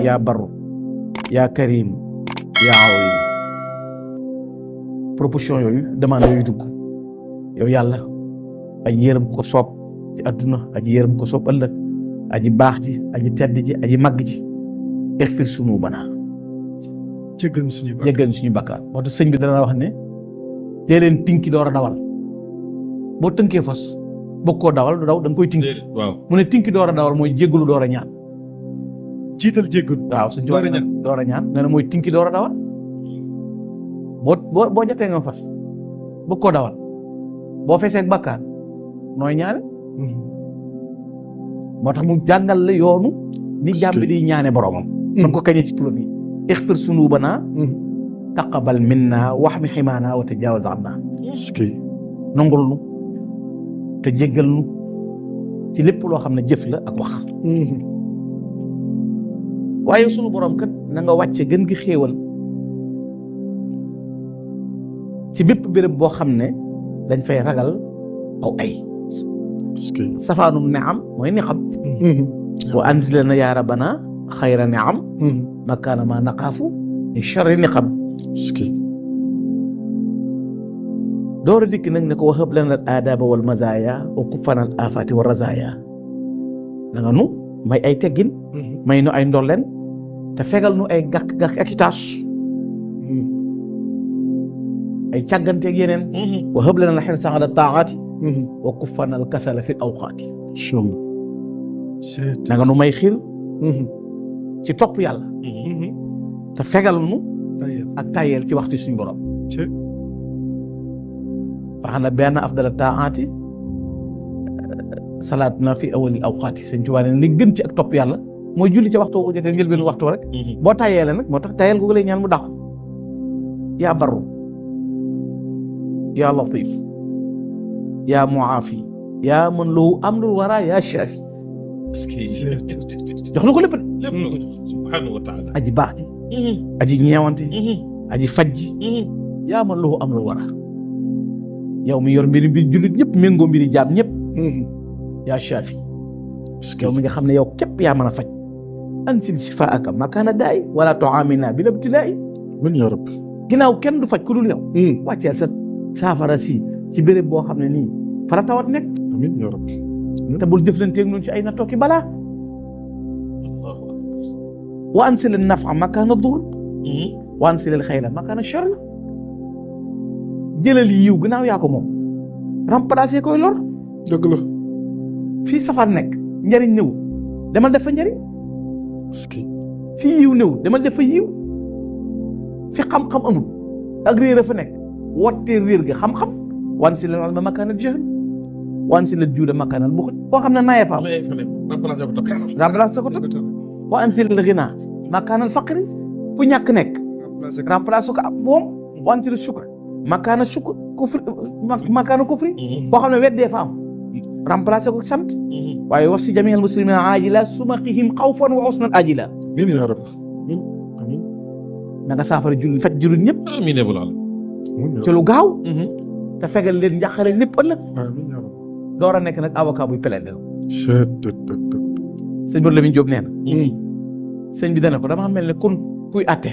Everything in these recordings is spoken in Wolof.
yaa barru yaa karim yaa awim proposition yooyu demande yooyu dugg yow yàlla aji yërëm ko soob ci adduna aji yërëm ko soob ëllëg aji baax ji aji tedd ji aji màgg ji ixfir sunuubanaa jéggal suñu bakkaar moo tax sëñ bi dana wax ne dee leen tinki door a dawal boo tënkee fas bëgg koo dawal du daw da nga koy tinki waaw mu ne tinki door a dawal mooy jéggalu door a ñaan jiital jéggalu waaw suñ door a ñaan nee na mooy tinki door a dawal boo jotee nga fas bëgg koo dawal boo feesee ak bakkaar nooy ñaane moo tax mu jàngal la yoonu ni jàmm bi di ñaane boromam man ko kañee ci turam yi ixfir sunuubanaa taqabal minna waxmi ximaana wa tajaawaz anna nangul nu te jéggal nu ci lépp loo xam ne jëf la ak wax waaye sunu borom kat na nga wàcce gën gi xéewal ci bépp béréb boo xam ne dañ fay ragal aw ay safaanum ni'am mooy niqam wa anzilna yaa rabbana xayra ni'am makaana ma naqaafu min sharri niqam door a dikk nag ne ko wahab lana al aadaaba wal mazaaya wa kuffana al afaati wa razaaya na nga nu may ay teggin may nu ay ndolleen te fegal nu ay gàkk-gàkk ak i taas ay càgganteeg yeneen wahab lana al xirsa ala taaati wa kuffana al kasala fi l awqaati na nga nu may xir ci topp yàlla te fegal nu ak tayel ci waxtu suñu borom faxana benn afdala taaati salaat na fi awali awqaati sëñ Tuubaa ne li gën ci ak topp yàlla mooy julli ci waxtu ko jotee njëlbeenu waxtu rek boo tayeele nag moo tax tayel googu lay ñaan mu dàqu yaa barru yaa latif yaa muaafi yaa man lahu amrul wara yaa shaafi jox na ko lépp lépp na ko jox subhaanahu wa taala aji baax ji aji ñeewante aji faj ji yaa man lahu amrul wara yow mi yor mbiri bi jullit ñëpp méngoo mbiri jaam ñëpp yaa shaafi yow mi nga xam ne yow képp yaa mën a faj ansil shifaaka makaana daay wala tuamilna bil ibtilaa'i min yaa rabbi ginnaaw kenn du faj ku dul yow wàcceel sa saafara si ci béréb boo xam ne nii fara tawat nekk amiin yaa rabbi te bul jëflanteeg ñun ci ay nattoo ki balaa wa ansil nafa makaana dur wa ansil xayra makaana shar jëlal yiw gannaaw yaa ko moom remplacer koy lor dëgg la fii safaan nekk njariñ ñëw demal def fa njariñ fii yiw ñëw demal def fa yiw fi xam-xam amul ak réer a fa nekk wottee réer ga xam-xam wan si la ma makaanal jahl wan si la juuda makaanal buxut boo xam ne naayee faam remplacer ko tam wa an si la ginaa makaanal faqri fu ñàkk nekk remplacer ko ab boom wan si la shukr makaana shukr kufri makaana kufri boo xam ne weddee fa am remplacer ko sant waaye was si jamiil muslimina ajila sumaqihim xawfan wa husnan ajila amiin yaa rabbi amiin na nga saafara julli faj jullit ñëpp amiin yaa rabbal ci lu gaaw te fegal leen njàqare lépp ëllëg amiin yaa rabbi door a nekk nag avocat buy plaidé sëñ Modou Lamine Diop nee na sëñ bi dana ko dama mel ne kon kuy atte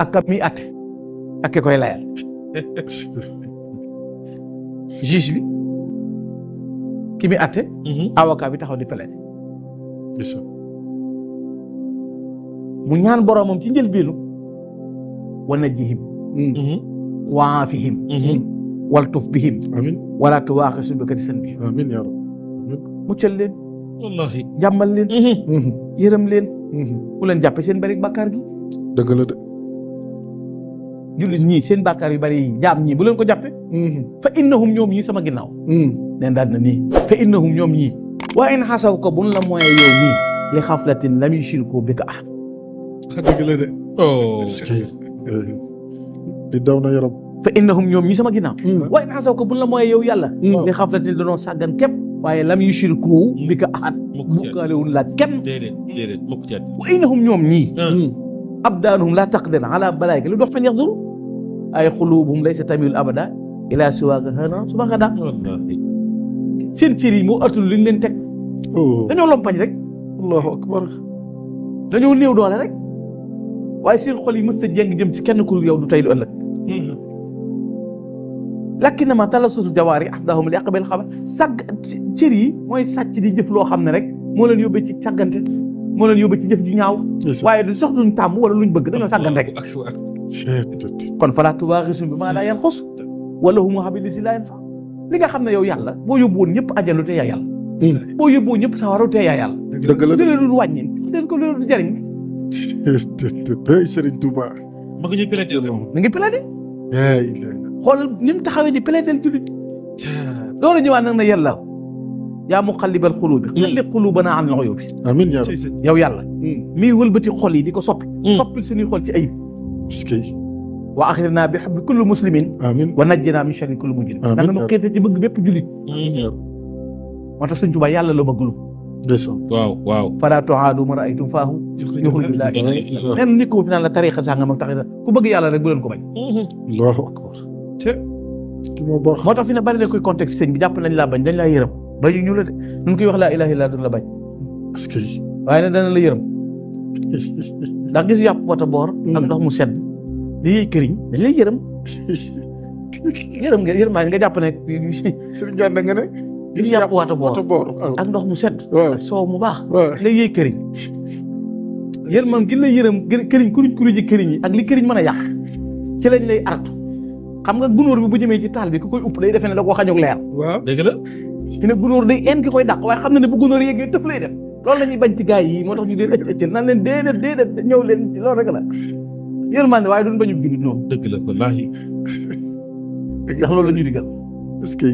ak kam miy atte ak ki koy layal juge bi ki muy atte avocat bi taxaw di plaidé mu ñaan boromam ci njëlbéenu wa najjihim wa aafihim waltuf bihim amiin wala tuwaaxisu bi kasi sën bi amiin yaa rabbi muccal leen wallahi jàmmal leen yërëm leen bu leen jàppe seen bari bàkkaar gi dëgg la de jullit ñii seen bàkkaar yu bari yi jaam ñii bu leen ko jàppe fa innahum ñoom ñii sama ginnaaw neen daal na nii fa innahum ñoom ñii wa in xasaw ko buñ la mooyee yow nii li xaflatin lam yushriku bika ahad dëgg la de di daw na yaram fa innahum ñoom ñii sama ginnaaw wa in xasaw ko buñ la mooyee yow yàlla li xaflatin danoo sàggan képp waaye lam yushriku bika ahad bukkaalewul la kenn déedéet mukk ci wa innahum ñoom ñii abdaanuhum la taqdir ala balaayka lu dox fan yaxduru ay xulubuhum laysa tamil abada ila siwaaka hana suba nga daa seen cër yi moo atul liñ leen teg dañoo lompañ rek allahu akbar dañoo néew doole rek waaye seen xol yi mës a jéng jëm ci kenn ku yow du tey du ëllëg lakinnamaa talassusu jawaari ahdaahum li aqbil xabar sàgg cër yi mooy sàcc di jëf loo xam ne rek moo leen yóbbee ci sàggante moo leen yóbbee ci jëf ju ñaaw waaye du sox duñ tàmm wala luñ bëgg dañoo sàggan rek kon falaa tubaaxisuhum bimaa laa yanqus wa lahum habiilu llazii laa yanfa'u li nga xam ne yow yàlla boo yóbbu woon ñëpp àjjana te yaa yàlla boo yóbbu woon ñëpp sawara te yaa yàlla dëgg la li leen dul wàññi leen ko leen du jariñ tey Serigne Touba ma nga ñuy plaidé mi ngi plaidé yaa xoolal ni mu taxawee di plaidé jullit loolu ñëwaat nag na yàlla yaa muqallibal xuluubi xallib xuluubanaa anil uyuubi amiin yaa rabbi yow yàlla mii wëlbati xol yi di ko soppi soppil suñuy xol ci ayib wa axirnaa bi hubbi kulli muslimin amiin wa najjinaa min sharri kulli mujrim da nga nu xiirte ci bëgg bépp jullit moo tax Sëñ Tuubaa yàlla la bëgg lu waaw falaa tu'aadu man ra'aytum faahu yuxriju laa ilaaha illallaah nen nit ko fi naan la tariixa sàngam ak tariixa ku bëgg yàlla rek bu leen ko bañ allahu akbar ki moo baax moo tax fi ne bari na koy contexte sëñ bi jàpp nañ laa bañ dañ laa yërëm bañu ñu la de nun koy wax laa ilaaha illallaah duñ la bañ est-ce que waaye nag dana la yërëm ndax gis yàpp wata boor ak ndox mu sedd di yëy këriñ dañ lay yërëm yërëm nga jàpp ne Serigne Gana nga ne gis yàpp wata boor ak ndox mu sedd ak soow mu baax nga yëy këriñ yërmam gi la yërëm këriñ kuruj ji këriñ yi ak li këriñ mën a yàq ci lañ lay artu xam nga gunóor bi bu jëmee ci taal bi ku koy upp day defee ne da koo xañug leer waaw dëgg la ci ne gunóor day en ki koy dàq waaye xam na ne bu gunóor yeggee tëpp lay def loolu la ñuy bañ ci gaay yi moo tax ñu deen ëcc naan leen déedéet ñëw leen ci loolu rek la yërmande waaye duñ bañu jullit noonu dëgg la wallaahi ndax loolu la ñuy digal est-ce que